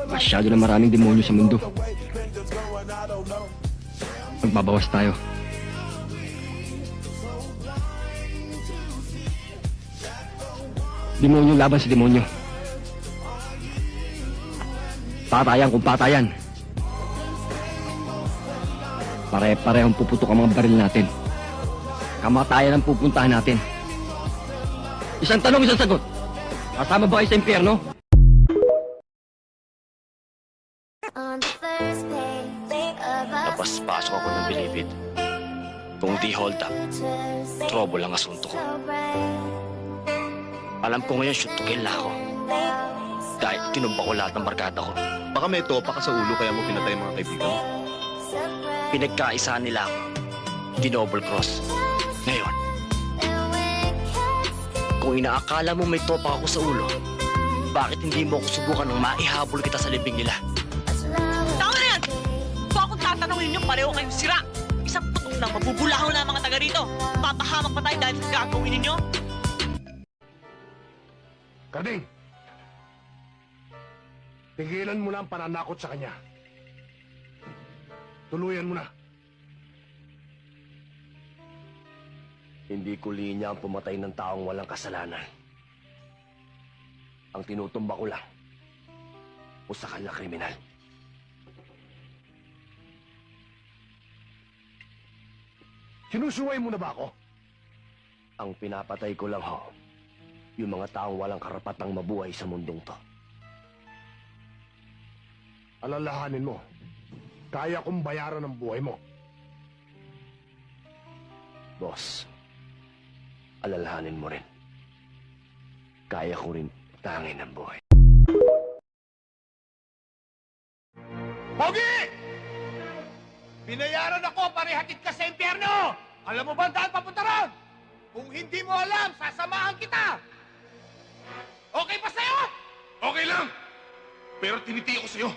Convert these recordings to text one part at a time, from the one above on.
Masyado na maraming demonyo sa mundo. Magbabawas tayo. Demonyo laban sa demonyo. Patayan kung patayan. Pare-parehong puputok ang mga baril natin. Kamatayan ang pupuntahan natin. Isang tanong, isang sagot. Kasama ba kayo sa impyerno? Napasok ako ng bilibid. Kung di hold up, trouble ang asunto ko. Alam ko ngayon, shoot to kill na ako. Dahil tinumba ko lahat ng barkada ko. Baka may topa ka sa ulo kaya mo pinatay mga kaibigan mo. Pinagkaisaan nila ako. Dinouble cross. Ngayon, kung inaakala mo may topa ako sa ulo, bakit hindi mo ako subukan ng maihabol kita sa libing nila? Tama na yan! Kung akong tatanungin nyo, pareho kayong sira. Isang putok lang, mabubulahaw na ang mga taga rito. Papahamak pa tayo dahil sa gagawin ninyo. Karding! Tigilan mo na ang pananakot sa kanya. Tuluyan mo na. Hindi ko linya ang pumatay ng taong walang kasalanan. Ang tinutumba ko lang, usakan na kriminal. Sinusuway mo na ba ako? Ang pinapatay ko lang ho, yung mga taong walang karapatang mabuhay sa mundong to. Alalahanin mo, kaya kong bayaran ang buhay mo. Boss, alalahanin mo rin. Kaya ko rin tangin ang buhay. Pogi! Binayaran ako para ihatid ka sa impyerno! Alam mo ba ang daan papunta ron? Kung hindi mo alam, sasamahan kita! Okay pa sa'yo? Okay lang! Pero tinitiya ko sa'yo.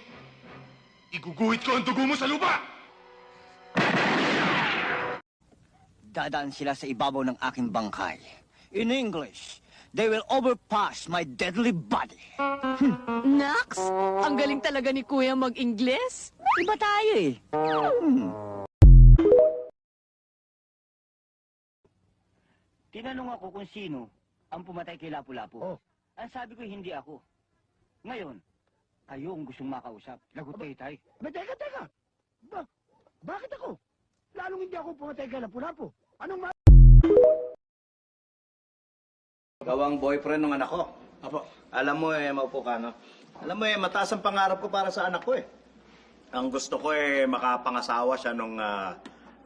Iguguhit ko ang dugo mo sa lupa! Dadaan sila sa ibabaw ng aking bangkay. In English, they will overpass my deadly body. Nax, ang galing talaga ni Kuya mag-Ingles. Iba tayo eh. Tinanong ako kung sino ang pumatay kay Lapu-Lapu. Oh. Ang sabi ko, hindi ako. Ngayon, kayo ang gustong makausap. Lagot kayo, tay. Teka! Bakit ako? Lalong hindi ako pumatay kay Lapu-Lapu. Anong Ikaw ang boyfriend ng anak ko. Apo. Alam mo maupo ka, no? Alam mo mataas ang pangarap ko para sa anak ko Ang gusto ko makapangasawa siya nung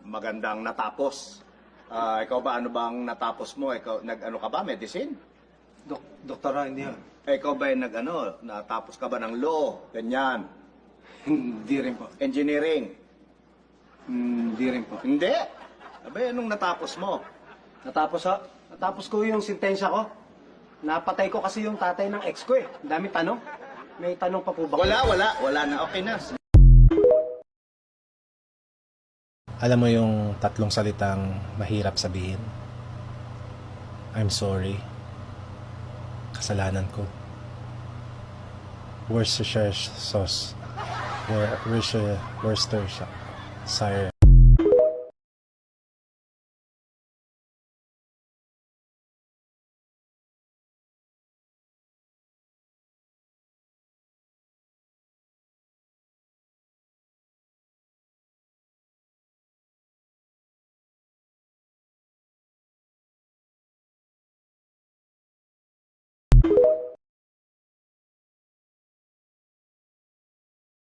magandang natapos. Ikaw ba, ano bang natapos mo? Ikaw, nag-ano ka ba? Medicine? Doktora, hindi ha. Ikaw ba natapos ka ba ng law? Ganyan. Hindi rin po. Engineering? Hindi rin po. Hindi. Abay, anong natapos mo? Natapos ko yung sentensya ko. Napatay ko kasi yung tatay ng ex ko Ang dami tanong. May tanong pa po ba? Wala na. Okay na. Alam mo yung tatlong salitang mahirap sabihin? I'm sorry. Kasalanan ko. Worcestershire sauce. Worcestershire.